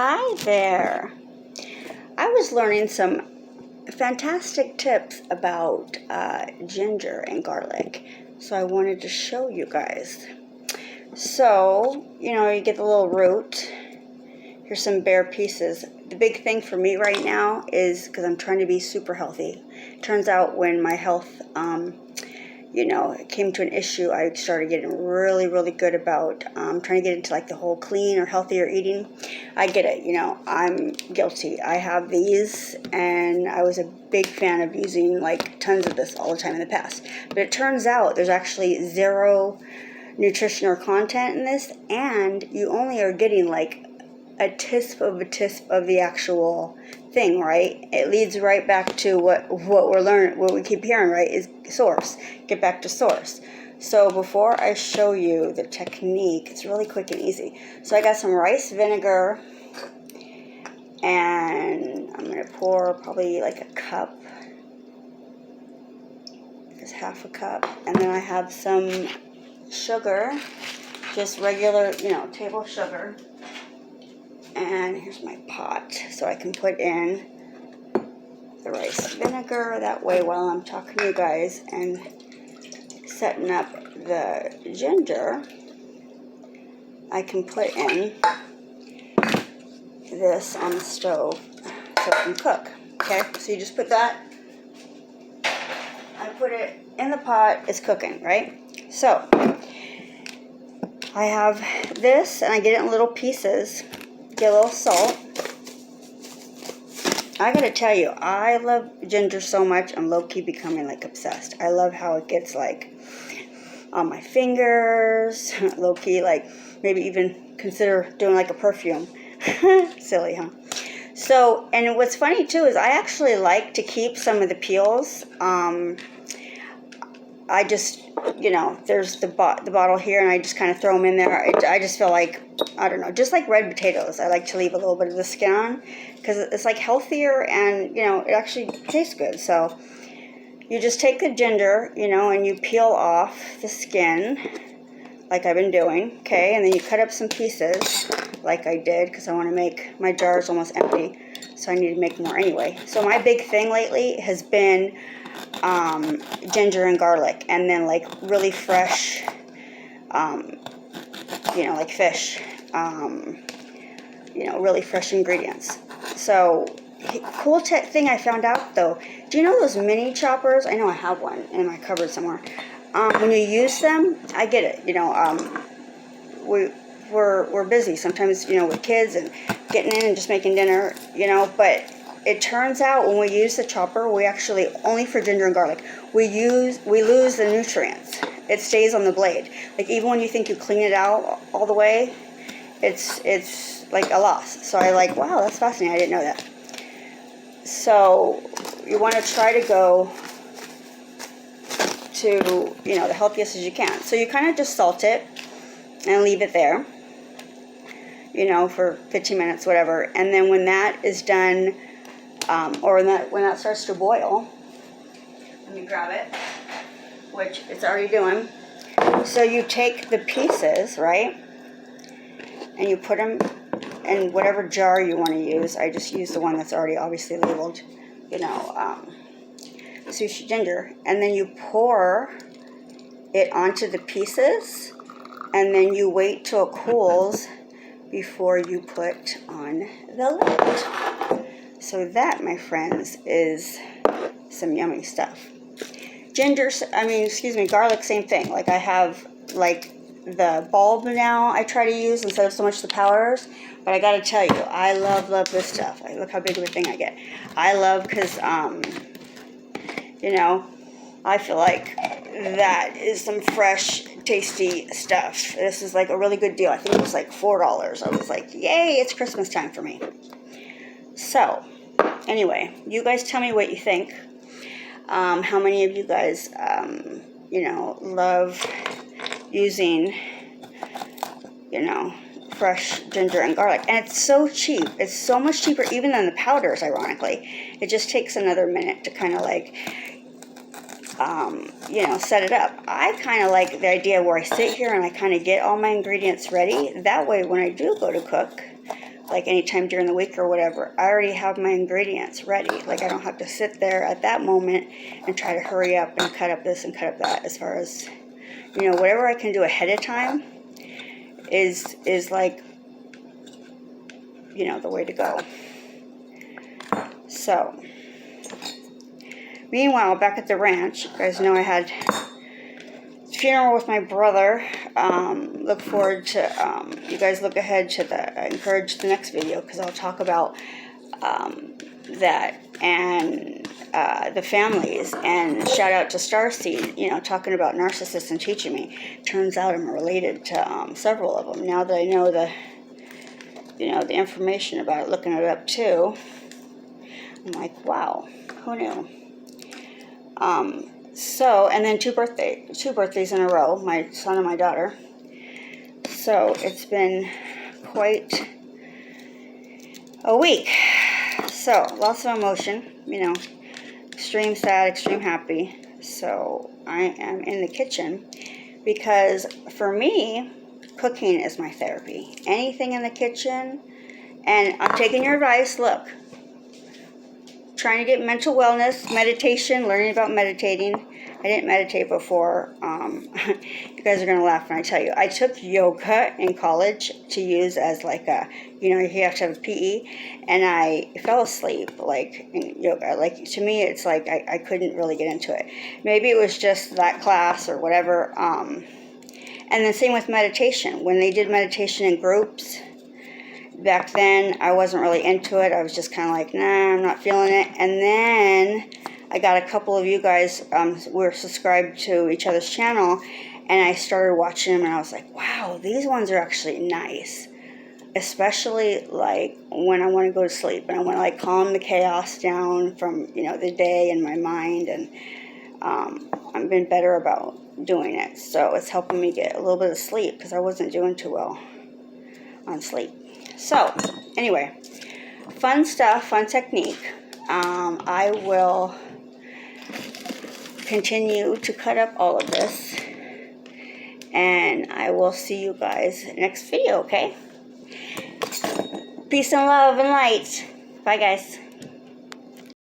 Hi there. I was learning some fantastic tips about ginger and garlic, so I wanted to show you guys. So, you get the little root. Here's some bare pieces. The big thing for me right now is because I'm trying to be super healthy. Turns out when my health it came to an issue, I started getting really, really good about trying to get into like the whole clean or healthier eating. I get it, I'm guilty. I have these, and I was a big fan of using like tons of this all the time in the past. But it turns out there's actually zero nutrition or content in this, and you only are getting like a tisp of the actual thing, right? It leads right back to what we're learning, what we keep hearing, right, is source. Get back to source. So before I show you the technique, it's really quick and easy. So I got some rice vinegar, and I'm going to pour probably like a cup. There's half a cup. And then I have some sugar, just regular, table sugar. And here's my pot, so I can put in the rice vinegar. That way, while I'm talking to you guys and setting up the ginger, I can put in this on the stove so it can cook. Okay, so you just put that, I put it in the pot, it's cooking, right? So I have this, and I get it in little pieces. Get a little salt. I gotta tell you, I love ginger so much, I'm low-key becoming like obsessed. I love how it gets like on my fingers, low-key, like maybe even consider doing like a perfume. Silly, huh? So, and what's funny too is I actually like to keep some of the peels. I just, there's the bottle here, and I just kind of throw them in there. I just feel like, I don't know, just like red potatoes, I like to leave a little bit of the skin on, because it's like healthier, and, it actually tastes good. So you just take the ginger, and you peel off the skin, like I've been doing, okay? And then you cut up some pieces, like I did, because I want to make, my jar is almost empty, so I need to make more anyway. So my big thing lately has been ginger and garlic, and then like really fresh, like fish, really fresh ingredients. So cool thing I found out though, do you know those mini choppers? I know I have one in my cupboard somewhere. When you use them, I get it, we're busy sometimes, with kids and getting in and just making dinner, but it turns out when we use the chopper, we actually, only for ginger and garlic, we lose the nutrients. It stays on the blade. Like even when you think you clean it out all the way, it's like a loss. So I like, wow, that's fascinating. I didn't know that. So you want to try to go to, the healthiest as you can. So you kind of just salt it and leave it there, for 15 minutes, whatever. And then when that is done, or when that starts to boil, let me grab it, which it's already doing. So you take the pieces, right, and you put them in whatever jar you want to use. I just use the one that's already obviously labeled, sushi ginger. And then you pour it onto the pieces, and then you wait till it cools before you put on the lid. So that, my friends, is some yummy stuff. Garlic, same thing. Like I have like the bulb now I try to use instead of so much the powders. But I gotta tell you, I love this stuff. Look how big of a thing I get. I love, because, I feel like that is some fresh, tasty stuff. This is like a really good deal. I think it was like $4. I was like, yay, it's Christmas time for me. So, anyway, you guys tell me what you think. How many of you guys, love using, fresh ginger and garlic? And it's so cheap. It's so much cheaper even than the powders, ironically. It just takes another minute to kind of like, set it up. I kind of like the idea where I sit here and I kind of get all my ingredients ready. That way, when I do go to cook, like anytime during the week or whatever, I already have my ingredients ready. Like I don't have to sit there at that moment and try to hurry up and cut up this and cut up that. As far as, you know, whatever I can do ahead of time is like, you know, the way to go. So, meanwhile, back at the ranch, you guys know I had a funeral with my brother. Look forward to, you guys look ahead to I encourage the next video, because I'll talk about that and the families, and shout out to Starseed, you know, talking about narcissists and teaching me. Turns out I'm related to several of them. Now that I know the, you know, the information about it, looking it up too, I'm like, wow, who knew? So, and then two birthdays in a row, my son and my daughter. So it's been quite a week. So lots of emotion, you know, extreme sad, extreme happy. So I am in the kitchen because for me, cooking is my therapy. Anything in the kitchen, and I'm taking your advice. Look, trying to get mental wellness, meditation, learning about meditating. I didn't meditate before. You guys are going to laugh when I tell you. I took yoga in college to use as like a, you know, you have to have a PE. And I fell asleep, like, in yoga. Like, to me, it's like I couldn't really get into it. Maybe it was just that class or whatever. And then same with meditation. When they did meditation in groups, back then, I wasn't really into it. I was just kind of like, nah, I'm not feeling it. And then I got a couple of you guys, we're subscribed to each other's channel, and I started watching them, and I was like, wow, these ones are actually nice. Especially, like, when I want to go to sleep, and I want to, like, calm the chaos down from, you know, the day in my mind, and I've been better about doing it. So it's helping me get a little bit of sleep, because I wasn't doing too well on sleep. So, anyway, fun stuff, fun technique. I will continue to cut up all of this, and I will see you guys next video, okay? Peace and love and light. Bye, guys.